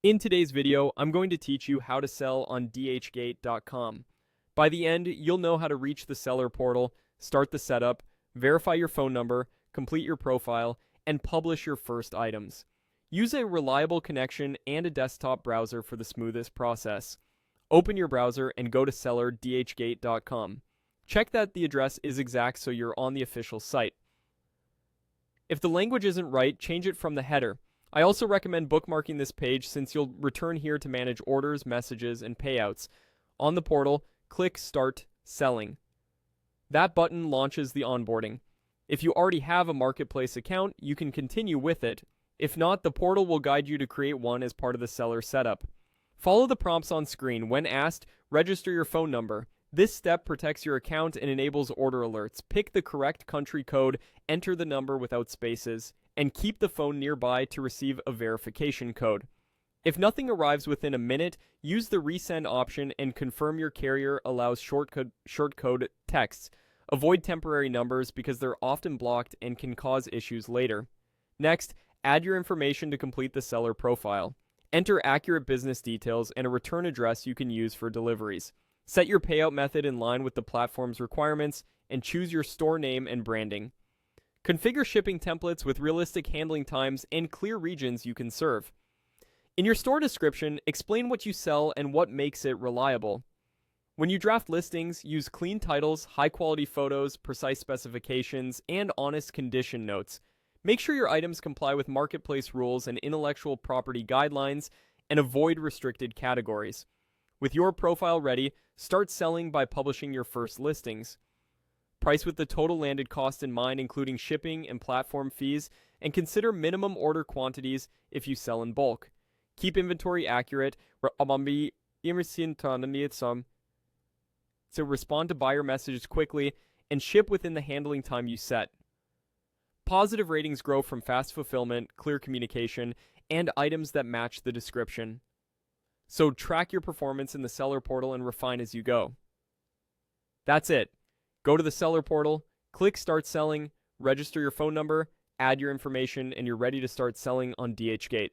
In today's video, I'm going to teach you how to sell on dhgate.com. By the end, you'll know how to reach the seller portal, start the setup, verify your phone number, complete your profile, and publish your first items. Use a reliable connection and a desktop browser for the smoothest process. Open your browser and go to seller.dhgate.com. Check that the address is exact so you're on the official site. If the language isn't right, change it from the header. I also recommend bookmarking this page since you'll return here to manage orders, messages, and payouts. On the portal, click Start Selling. That button launches the onboarding. If you already have a marketplace account, you can continue with it. If not, the portal will guide you to create one as part of the seller setup. Follow the prompts on screen. When asked, register your phone number. This step protects your account and enables order alerts. Pick the correct country code, enter the number without spaces, and keep the phone nearby to receive a verification code. If nothing arrives within a minute, use the resend option and confirm your carrier allows shortcode texts. Avoid temporary numbers because they're often blocked and can cause issues later. Next, add your information to complete the seller profile. Enter accurate business details and a return address you can use for deliveries. Set your payout method in line with the platform's requirements and choose your store name and branding. Configure shipping templates with realistic handling times and clear regions you can serve. In your store description, explain what you sell and what makes it reliable. When you draft listings, use clean titles, high-quality photos, precise specifications, and honest condition notes. Make sure your items comply with marketplace rules and intellectual property guidelines, and avoid restricted categories. With your profile ready, start selling by publishing your first listings. Price with the total landed cost in mind, including shipping and platform fees, and consider minimum order quantities if you sell in bulk. Keep inventory accurate, to respond to buyer messages quickly, and ship within the handling time you set. Positive ratings grow from fast fulfillment, clear communication, and items that match the description. So track your performance in the seller portal and refine as you go. That's it. Go to the seller portal, click Start Selling, register your phone number, add your information, and you're ready to start selling on DHgate.